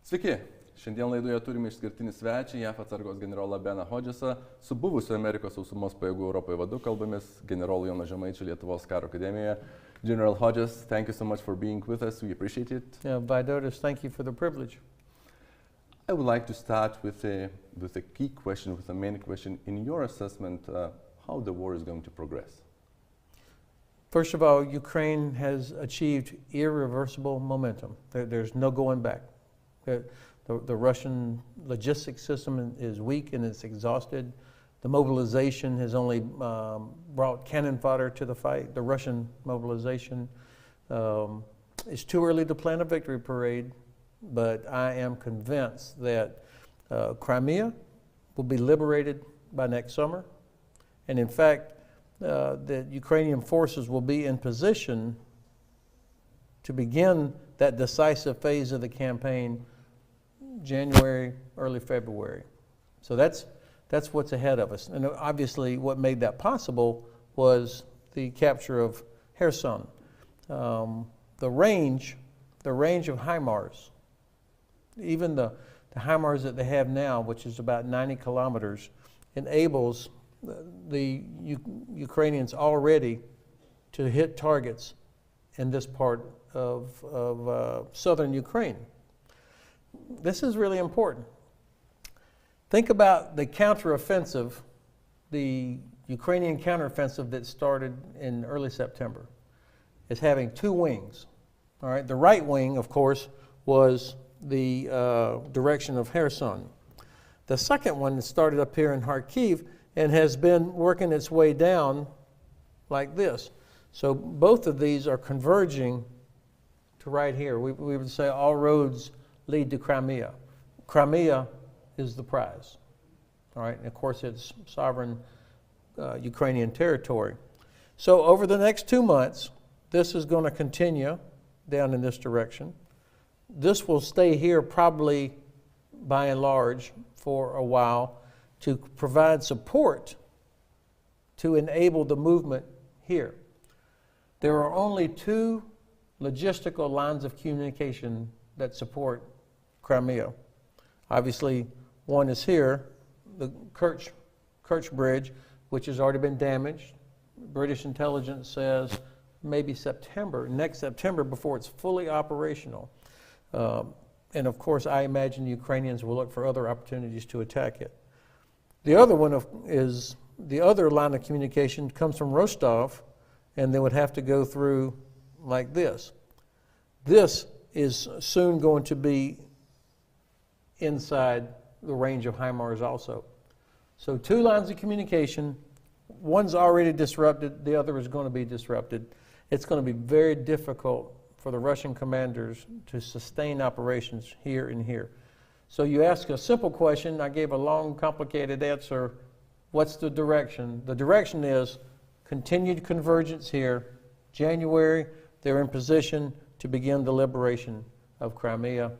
Sveiki! Šiandien laidoje turime išskirtinį svečią, JAF atsargos generolą Beną Hodgesą, su buvusiu Amerikos sausumos pajėgų Europoje vadu kalbamės Generolo Jono Žemaičio Lietuvos karo akademijoje. General Hodges, thank you so much for being with us. We appreciate it. Baltijos, thank you for the privilege. I would like to start with a key question, with a main question. In your assessment, how the war is going to progress? First of all, Ukraine has achieved irreversible momentum. There's no going back. The Russian logistics system is weak and it's exhausted. The mobilization has only brought cannon fodder to the fight. The Russian mobilization, it's too early to plan a victory parade, but I am convinced that Crimea will be liberated by next summer. And in fact, the Ukrainian forces will be in position to begin that decisive phase of the campaign January, early February. So that's what's ahead of us. And obviously what made that possible was the capture of Kherson. The range of HIMARS, even the HIMARS that they have now, which is about 90 kilometers, enables the Ukrainians already to hit targets in this part of southern Ukraine. This is really important. Think about the counteroffensive, the Ukrainian counteroffensive that started in early September. It's having two wings. All right, the right wing, of course, was the direction of Kherson. The second one started up here in Kharkiv and has been working its way down like this. So both of these are converging to right here. We would say all roads lead to Crimea. Crimea is the prize. All right, and of course it's sovereign Ukrainian territory. So over the next 2 months, this is going to continue down in this direction. This will stay here probably by and large for a while to provide support to enable the movement here. There are only two logistical lines of communication that support Crimea. Obviously, one is here, the Kerch Bridge, which has already been damaged. British intelligence says maybe next September, before it's fully operational. And of course, I imagine the Ukrainians will look for other opportunities to attack it. The other one is the other line of communication comes from Rostov, and they would have to go through like this. This is soon going to be inside the range of HIMARS also. So two lines of communication, one's already disrupted, the other is going to be disrupted. It's going to be very difficult for the Russian commanders to sustain operations here and here. So you ask a simple question, I gave a long, complicated answer. What's the direction? The direction is continued convergence here. January, they're in position to begin the liberation of Crimea,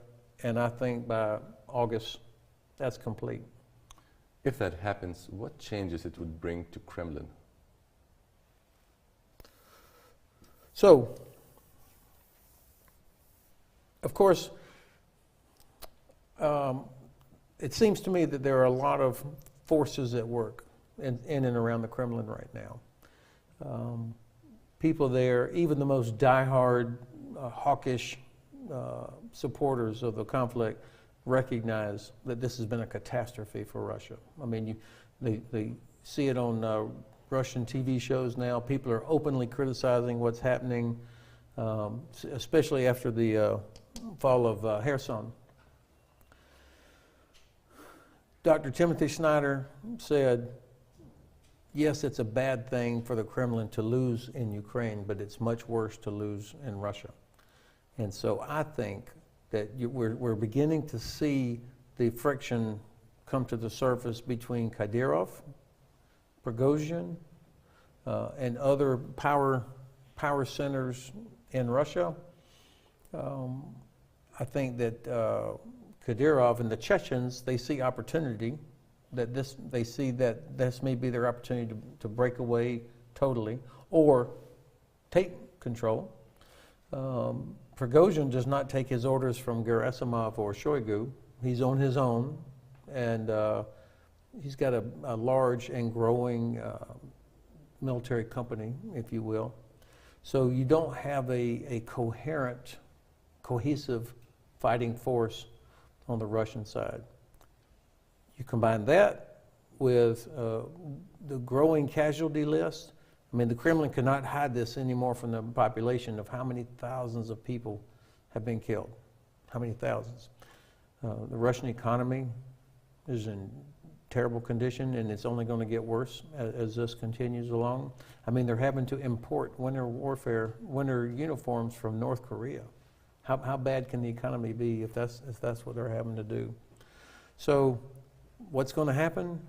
and I think by August, that's complete. If that happens, what changes it would bring to Kremlin? So, of course, it seems to me that there are a lot of forces at work in and around the Kremlin right now. People there, even the most diehard, hawkish supporters of the conflict, recognize that this has been a catastrophe for Russia. I mean, they see it on Russian TV shows now. People are openly criticizing what's happening, especially after the fall of Kherson. Dr. Timothy Snyder said, yes, it's a bad thing for the Kremlin to lose in Ukraine, but it's much worse to lose in Russia. And so I think that we're beginning to see the friction come to the surface between Kadyrov, Prigozhin, and other power centers in Russia. I think that Kadyrov and the Chechens, they see opportunity, they see that this may be their opportunity to break away totally or take control. Prigozhin does not take his orders from Gerasimov or Shoigu. He's on his own, and he's got a large and growing military company, if you will. So you don't have a coherent, cohesive fighting force on the Russian side. You combine that with the growing casualty list. I mean, the Kremlin cannot hide this anymore from the population of how many thousands of people have been killed. How many thousands? The Russian economy is in terrible condition, and it's only going to get worse as this continues along. I mean, they're having to import winter uniforms from North Korea. How bad can the economy be if that's what they're having to do? So, what's going to happen?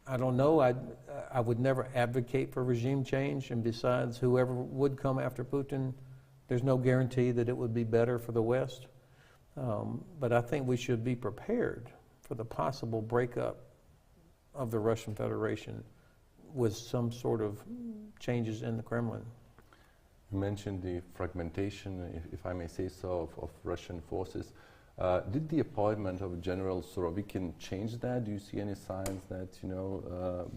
I don't know. I would never advocate for regime change, and besides, whoever would come after Putin, there's no guarantee that it would be better for the West. But I think we should be prepared for the possible breakup of the Russian Federation with some sort of changes in the Kremlin. You mentioned the fragmentation, if I may say so, of Russian forces. Did the appointment of General Surovikino change that? Do you see any signs that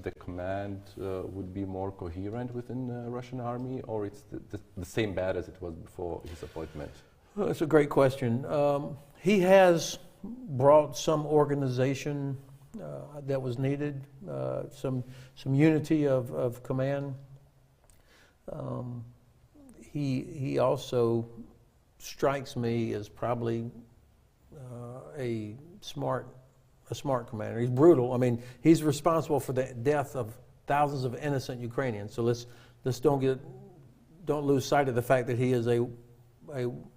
the command would be more coherent within the Russian army, or it's the same bad as it was before his appointment? Well, that's a great question. He has brought some organization that was needed, some unity of command. He also strikes me as probably a smart commander. He's brutal. I mean, he's responsible for the death of thousands of innocent Ukrainians. So let's don't lose sight of the fact that he is a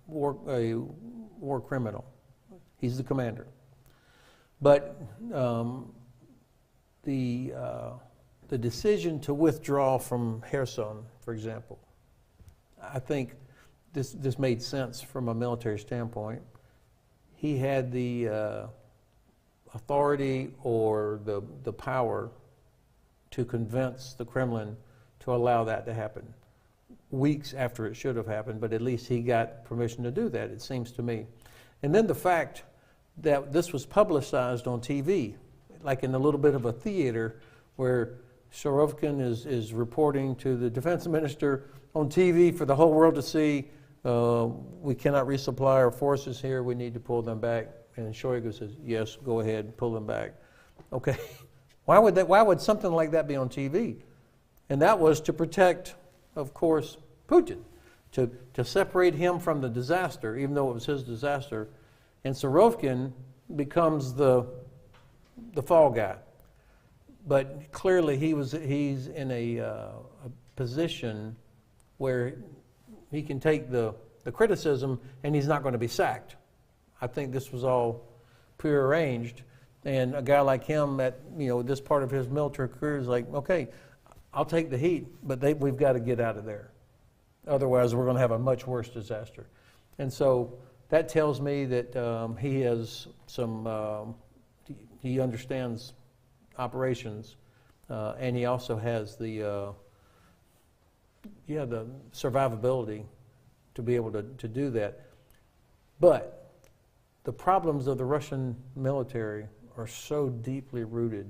war criminal. He's the commander. But the decision to withdraw from Kherson, for example, I think this made sense from a military standpoint. He had the authority or the power to convince the Kremlin to allow that to happen. Weeks after it should have happened, but at least he got permission to do that, it seems to me. And then the fact that this was publicized on TV, like in a little bit of a theater, where Surovikino is reporting to the defense minister on TV for the whole world to see, we cannot resupply our forces here, we need to pull them back. And Shoigu says, yes, go ahead, pull them back. Okay, why would something like that be on TV? And that was to protect, of course, Putin, to separate him from the disaster, even though it was his disaster. And Surovikino becomes the fall guy. But clearly he's in a position where he can take the criticism and he's not going to be sacked. I think this was all prearranged. And a guy like him at this part of his military career is like, okay, I'll take the heat, but we've got to get out of there. Otherwise, we're going to have a much worse disaster. And so that tells me that he has he understands operations, and he also has the survivability to be able to do that. But the problems of the Russian military are so deeply rooted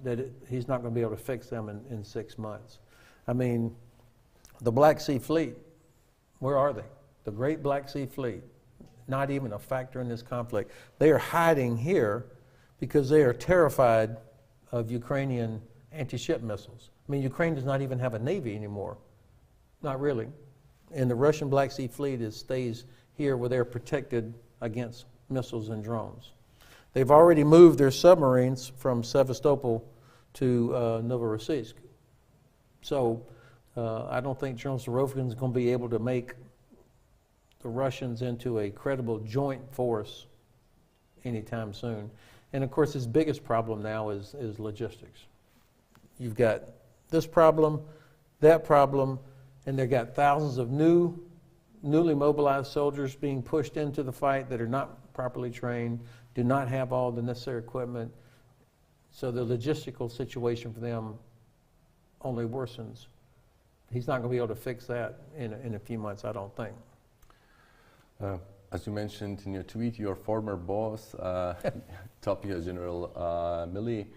that he's not going to be able to fix them in 6 months. I mean, the Black Sea Fleet, where are they? The Great Black Sea Fleet, not even a factor in this conflict. They are hiding here because they are terrified of Ukrainian anti-ship missiles. I mean, Ukraine does not even have a navy anymore. Not really. And the Russian Black Sea Fleet stays here where they're protected against missiles and drones. They've already moved their submarines from Sevastopol to Novorossiysk. So I don't think General Surovikino is going to be able to make the Russians into a credible joint force anytime soon. And of course, his biggest problem now is logistics. You've got this problem, that problem, and they've got thousands of newly mobilized soldiers being pushed into the fight that are not properly trained, do not have all the necessary equipment. So the logistical situation for them only worsens. He's not going to be able to fix that in a few months, I don't think. As you mentioned in your tweet, your former boss, General Milley,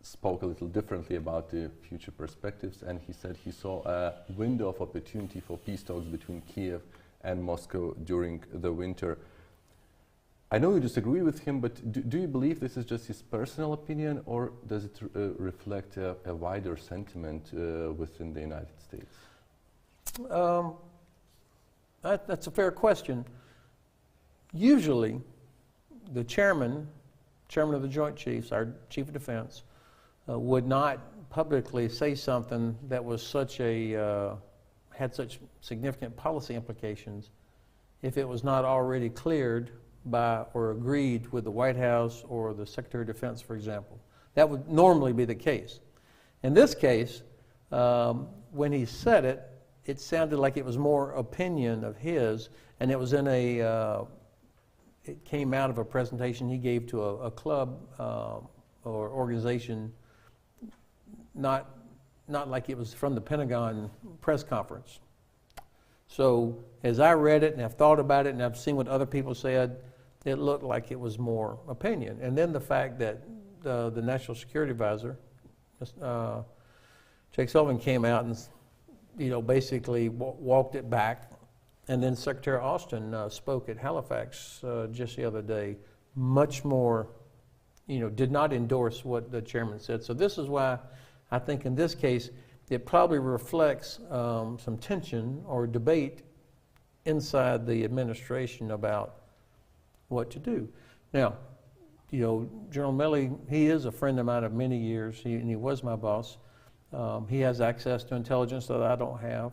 spoke a little differently about the future perspectives, and he said he saw a window of opportunity for peace talks between Kiev and Moscow during the winter. I know you disagree with him, but do you believe this is just his personal opinion, or does it reflect a wider sentiment within the United States? That's a fair question. Usually, the chairman of the Joint Chiefs, our Chief of Defense, would not publicly say something that was had such significant policy implications if it was not already cleared by or agreed with the White House or the Secretary of Defense, for example. That would normally be the case. In this case, when he said it, it sounded like it was more opinion of his, and it was in it came out of a presentation he gave to a club or organization, not like it was from the Pentagon press conference. So as I read it and I've thought about it and I've seen what other people said, it looked like it was more opinion. And then the fact that the National Security Advisor, Jake Sullivan, came out and basically walked it back. And then Secretary Austin spoke at Halifax just the other day, much more, did not endorse what the chairman said. So this is why I think in this case, it probably reflects some tension or debate inside the administration about what to do. Now, General Milley, he is a friend of mine of many years, and he was my boss. He has access to intelligence that I don't have.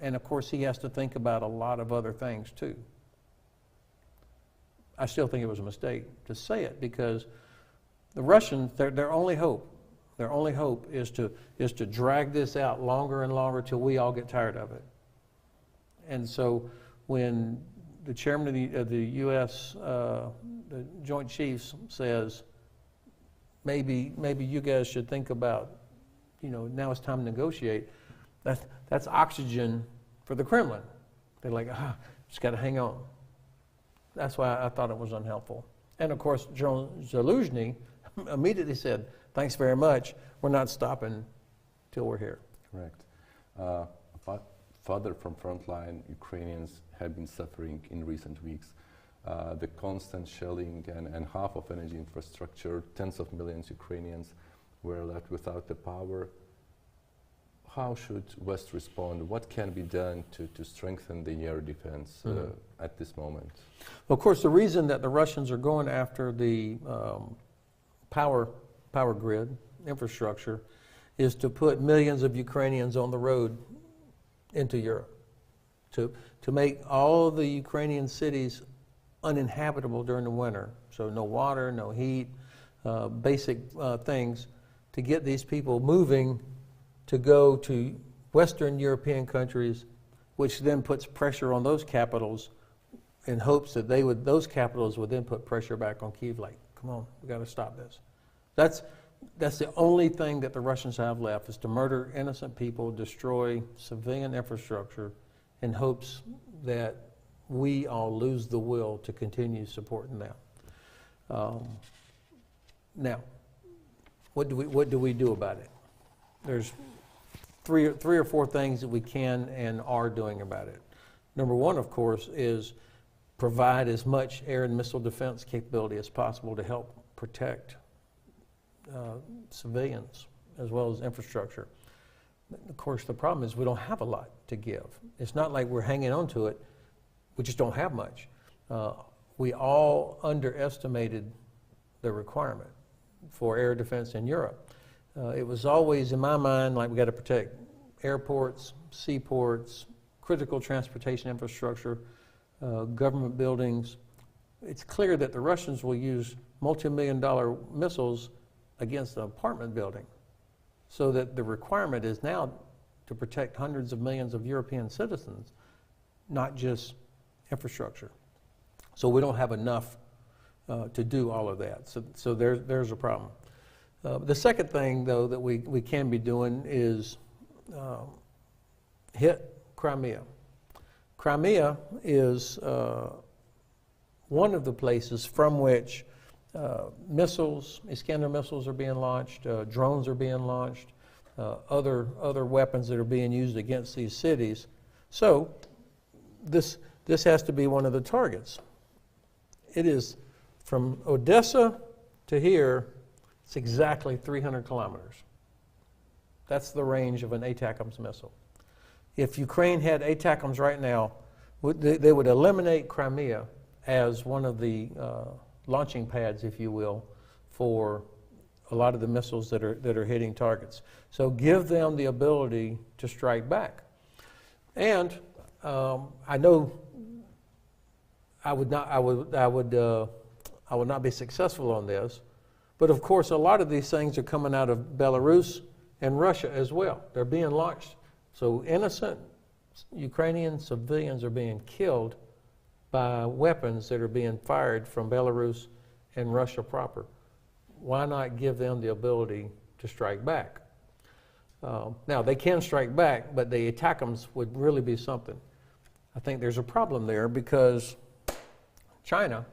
And of course, he has to think about a lot of other things too. I still think it was a mistake to say it, because the Russians, their only hope is to drag this out longer and longer till we all get tired of it. And so when the chairman of the U.S. The Joint Chiefs says, maybe you guys should think about, now it's time to negotiate, that's oxygen for the Kremlin. They're like, just got to hang on. That's why I thought it was unhelpful. And of course, General Zaluzhny immediately said, thanks very much, we're not stopping till we're here. Correct. But further from frontline, Ukrainians have been suffering in recent weeks. The constant shelling and half of energy infrastructure, tens of millions of Ukrainians were left without the power. How should West respond? What can be done to strengthen the air defense at this moment? Well, of course, the reason that the Russians are going after the power grid infrastructure is to put millions of Ukrainians on the road into Europe, to make all the Ukrainian cities uninhabitable during the winter. So no water, no heat, basic things to get these people moving to go to Western European countries, which then puts pressure on those capitals in hopes that those capitals would then put pressure back on Kyiv, like, come on, we got to stop this. That's the only thing that the Russians have left, is to murder innocent people, destroy civilian infrastructure in hopes that we all lose the will to continue supporting them. Now, what do we do about it? There's three or four things that we can and are doing about it. Number one, of course, is provide as much air and missile defense capability as possible to help protect civilians as well as infrastructure. Of course, the problem is we don't have a lot to give. It's not like we're hanging on to it. We just don't have much. We all underestimated the requirement for air defense in Europe. It was always, in my mind, like we got to protect airports, seaports, critical transportation infrastructure, government buildings. It's clear that the Russians will use multi-million-dollar missiles against an apartment building, so that the requirement is now to protect hundreds of millions of European citizens, not just infrastructure. So we don't have enough to do all of that. So there's a problem. The second thing, though, that we can be doing is hit Crimea. Crimea is one of the places from which missiles, Iskander missiles are being launched, drones are being launched, other weapons that are being used against these cities. So this has to be one of the targets. It is from Odessa to here, it's exactly 300 kilometers. That's the range of an ATACMS missile. If Ukraine had ATACMS right now, they would eliminate Crimea as one of the launching pads, if you will, for a lot of the missiles that are hitting targets. So give them the ability to strike back. And I know I would not be successful on this, but of course a lot of these things are coming out of Belarus and Russia as well. They're being launched. So innocent Ukrainian civilians are being killed by weapons that are being fired from Belarus and Russia proper. Why not give them the ability to strike back? Now, they can strike back, but the ATACMS would really be something. I think there's a problem there because China,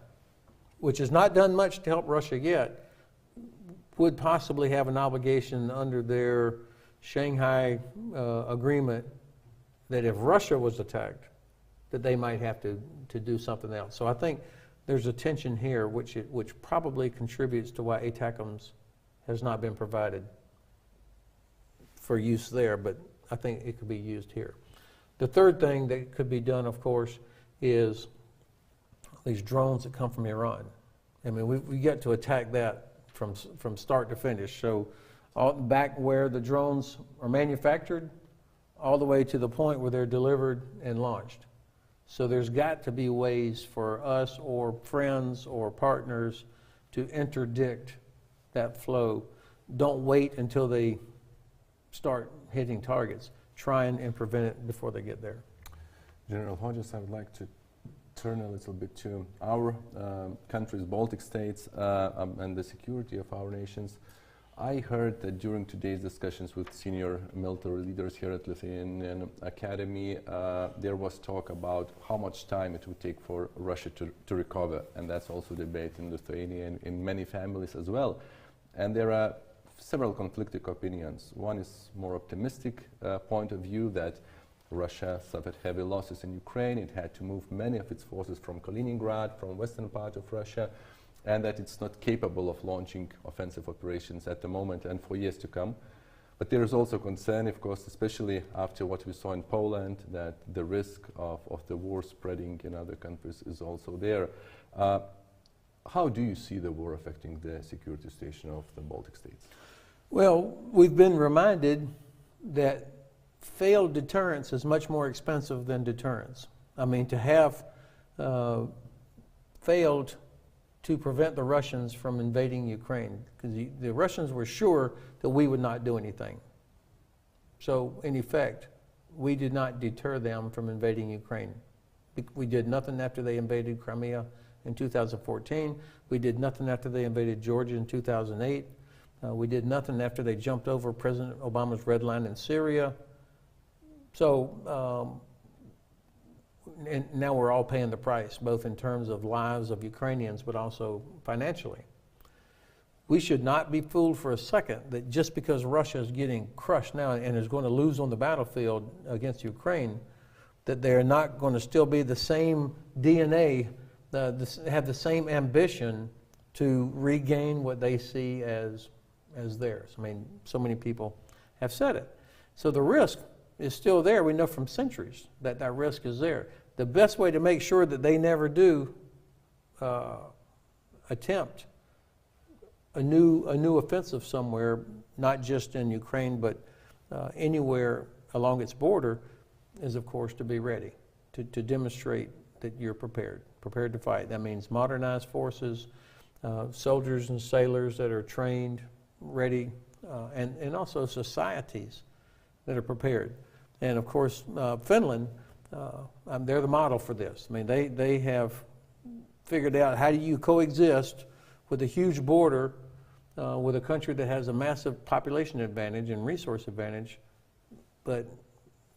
which has not done much to help Russia yet, would possibly have an obligation under their Shanghai agreement that if Russia was attacked, that they might have to do something else. So I think there's a tension here which probably contributes to why ATACMS has not been provided for use there, but I think it could be used here. The third thing that could be done, of course, is these drones that come from Iran. I mean, we get to attack that from start to finish. So back where the drones are manufactured, all the way to the point where they're delivered and launched. So there's got to be ways for us or friends or partners to interdict that flow. Don't wait until they start hitting targets. Try and prevent it before they get there. General Hodges, I would like to turn a little bit to our countries, Baltic states, and the security of our nations. I heard that during today's discussions with senior military leaders here at Lithuanian Academy, there was talk about how much time it would take for Russia to recover, and that's also debate in Lithuania and in many families as well. And there are several conflicting opinions. One is more optimistic point of view that Russia suffered heavy losses in Ukraine. It had to move many of its forces from Kaliningrad, from western part of Russia, and that it's not capable of launching offensive operations at the moment and for years to come. But there is also concern, of course, especially after what we saw in Poland, that the risk of the war spreading in other countries is also there. How do you see the war affecting the security situation of the Baltic states? Well, we've been reminded that failed deterrence is much more expensive than deterrence. I mean, to have failed to prevent the Russians from invading Ukraine, because the Russians were sure that we would not do anything. So, in effect, we did not deter them from invading Ukraine. We did nothing after they invaded Crimea in 2014. We did nothing after they invaded Georgia in 2008. We did nothing after they jumped over President Obama's red line in Syria. So, and now we're all paying the price, both in terms of lives of Ukrainians, but also financially. We should not be fooled for a second that just because Russia is getting crushed now and is going to lose on the battlefield against Ukraine, that they're not going to still be the same DNA, have the same ambition to regain what they see as theirs. I mean, so many people have said it. So the risk is still there. We know from centuries that that risk is there. The best way to make sure that they never do attempt a new offensive somewhere, not just in Ukraine, but anywhere along its border, is of course to be ready, to demonstrate that you're prepared to fight. That means modernized forces, soldiers and sailors that are trained, ready, and also societies that are prepared. And of course, Finland, they're the model for this. I mean, they have figured out how do you coexist with a huge border with a country that has a massive population advantage and resource advantage, but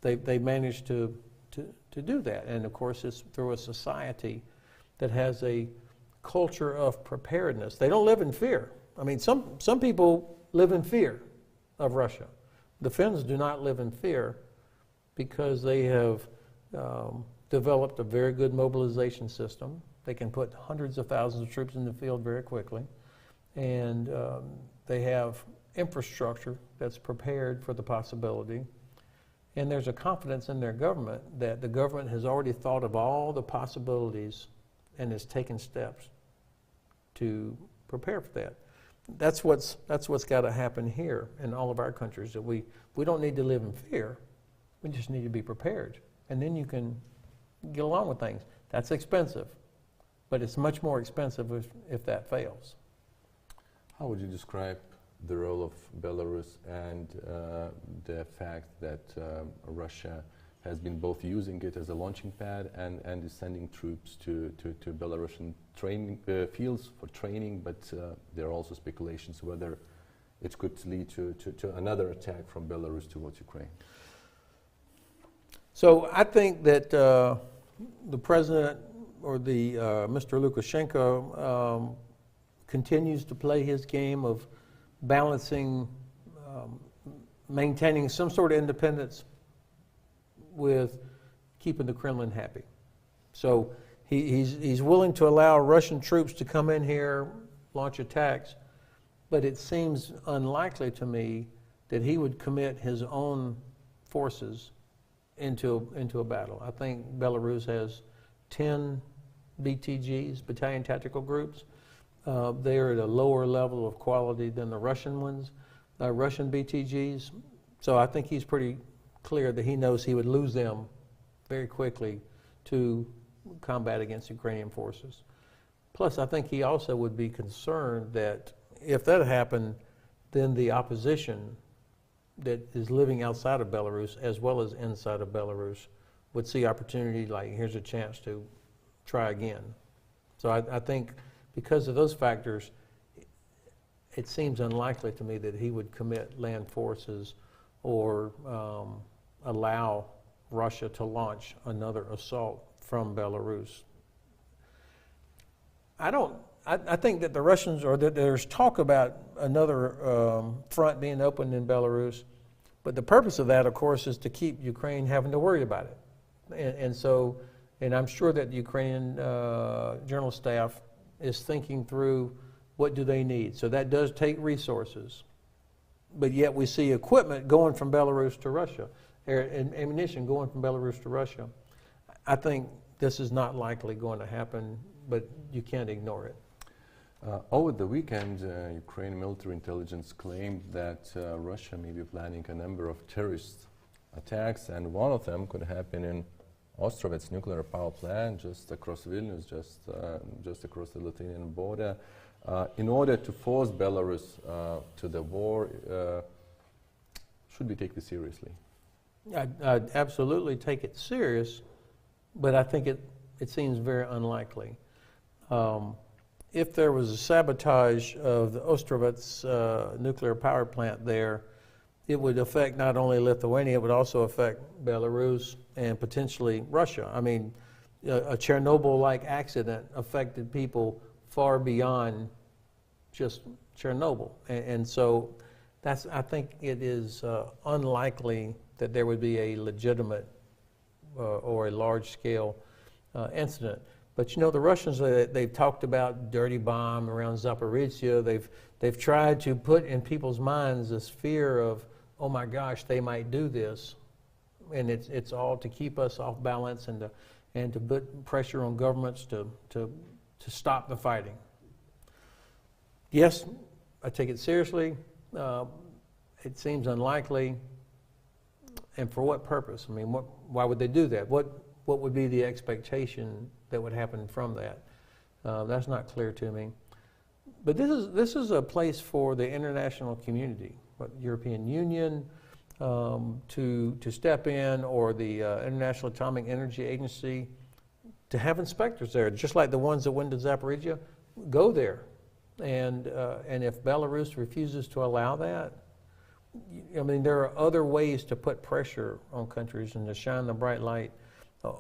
they managed to to do that. And of course, it's through a society that has a culture of preparedness. They don't live in fear. I mean, some people live in fear of Russia. The Finns do not live in fear because they have developed a very good mobilization system. They can put hundreds of thousands of troops in the field very quickly. And they have infrastructure that's prepared for the possibility. And there's a confidence in their government that the government has already thought of all the possibilities and has taken steps to prepare for that. That's what's got to happen here in all of our countries, that we don't need to live in fear. We just need to be prepared. And then you can get along with things. That's expensive, but it's much more expensive if that fails. How would you describe the role of Belarus and the fact that Russia has been both using it as a launching pad and is sending troops to Belarusian training fields for training, but there are also speculations whether it could lead to another attack from Belarus towards Ukraine? So I think that the president, or the Mr. Lukashenko, continues to play his game of balancing, maintaining some sort of independence with keeping the Kremlin happy. So he's willing to allow Russian troops to come in here, launch attacks, but it seems unlikely to me that he would commit his own forces into a battle. I think Belarus has 10 BTGs, battalion tactical groups. They're at a lower level of quality than the Russian ones, Russian BTGs. So I think he's pretty clear that he knows he would lose them very quickly to combat against Ukrainian forces. Plus, I think he also would be concerned that if that happened, then the opposition that is living outside of Belarus as well as inside of Belarus would see opportunity, like, here's a chance to try again. So I think because of those factors, it seems unlikely to me that he would commit land forces or allow Russia to launch another assault from Belarus. I think that the Russians, or that there's talk about another front being opened in Belarus, but the purpose of that, of course, is to keep Ukraine having to worry about it. And I'm sure that the Ukrainian general staff is thinking through what do they need. So that does take resources. But yet we see equipment going from Belarus to Russia, and ammunition going from Belarus to Russia. I think this is not likely going to happen, but you can't ignore it. Over the weekend, Ukrainian military intelligence claimed that Russia may be planning a number of terrorist attacks, and one of them could happen in Ostrovets nuclear power plant, just across Vilnius, just across the Lithuanian border. In order to force Belarus to the war, should we take this seriously? I'd absolutely take it serious, but I think it seems very unlikely. If there was a sabotage of the Ostrovets nuclear power plant there, it would affect not only Lithuania, it would also affect Belarus and potentially Russia. I mean, a Chernobyl-like accident affected people far beyond just Chernobyl. And so I think it is unlikely that there would be a legitimate or a large-scale incident. But you know, the Russians, they've talked about dirty bomb around Zaporizhzhia. They've tried to put in people's minds this fear of, oh my gosh, they might do this. And it's all to keep us off balance and to put pressure on governments to stop the fighting. Yes, I take it seriously. It seems unlikely. And for what purpose? I mean, why would they do that? What would be the expectation that would happen from that? That's not clear to me. But this is a place for the international community, European Union, to step in, or the International Atomic Energy Agency, to have inspectors there, just like the ones that went to Zaporizhzhia. Go there, and if Belarus refuses to allow that, I mean, there are other ways to put pressure on countries and to shine the bright light.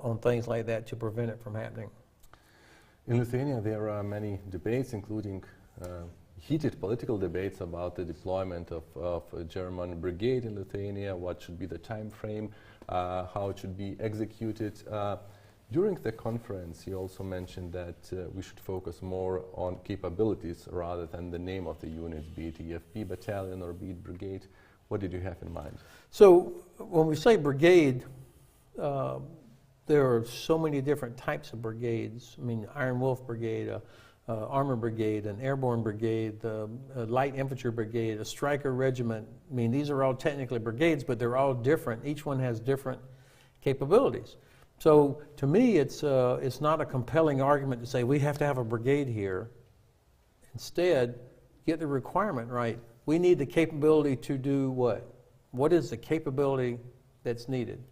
on things like that to prevent it from happening. In Lithuania, there are many debates, including heated political debates about the deployment of a German brigade in Lithuania, what should be the time frame, how it should be executed. During the conference, you also mentioned that we should focus more on capabilities rather than the name of the units, be it EFP battalion or be it brigade. What did you have in mind? So when we say brigade, there are so many different types of brigades. I mean, Iron Wolf Brigade, Armor Brigade, an Airborne Brigade, a Light Infantry Brigade, a Striker Regiment. I mean, these are all technically brigades, but they're all different. Each one has different capabilities. So to me, it's not a compelling argument to say we have to have a brigade here. Instead, get the requirement right. We need the capability to do what? What is the capability that's needed?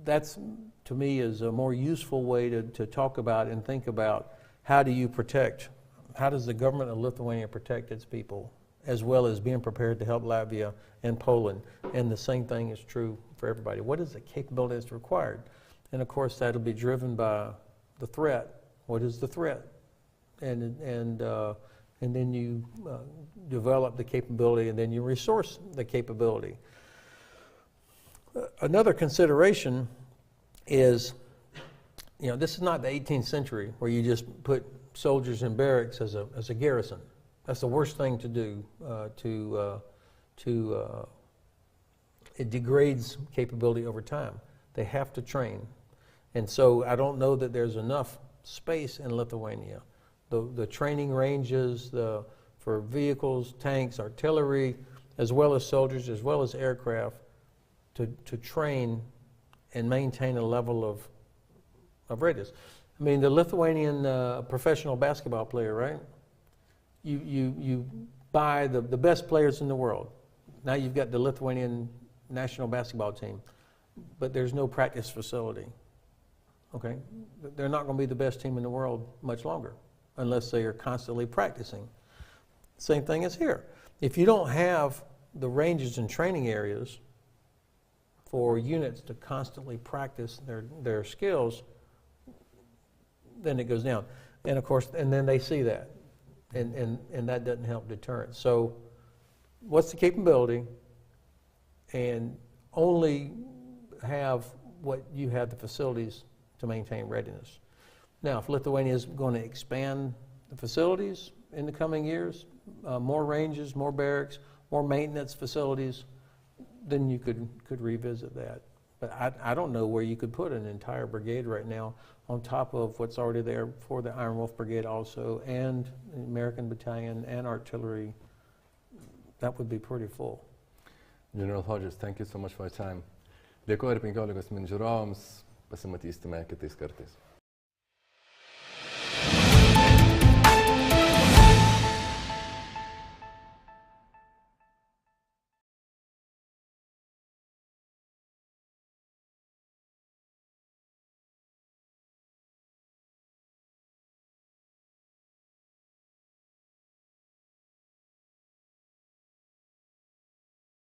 That's, to me, is a more useful way to talk about and think about how do you protect, how does the government of Lithuania protect its people, as well as being prepared to help Latvia and Poland. And the same thing is true for everybody. What is the capability that's required? And of course, that'll be driven by the threat. What is the threat? And then you develop the capability, and then you resource the capability. Another consideration is, this is not the 18th century where you just put soldiers in barracks as a garrison. That's the worst thing to do. It degrades capability over time. They have to train. And so I don't know that there's enough space in Lithuania. The training ranges for vehicles, tanks, artillery, as well as soldiers, as well as aircraft, to train and maintain a level of readiness. I mean, the Lithuanian professional basketball player, right? You buy the best players in the world. Now you've got the Lithuanian national basketball team, but there's no practice facility. Okay? They're not going to be the best team in the world much longer unless they are constantly practicing. Same thing as here. If you don't have the ranges and training areas for units to constantly practice their skills, then it goes down. And of course, and then they see that. And that doesn't help deterrence. So what's the capability? And only have what you have the facilities to maintain readiness. Now, if Lithuania is going to expand the facilities in the coming years, more ranges, more barracks, more maintenance facilities, then you could revisit that. But I don't know where you could put an entire brigade right now on top of what's already there for the Iron Wolf Brigade also, and the American Battalion and artillery. That would be pretty full. General Hodges, thank you so much for your time. Dėkoju ir 15 min žiūrovams, pasimatysime kitais kartais.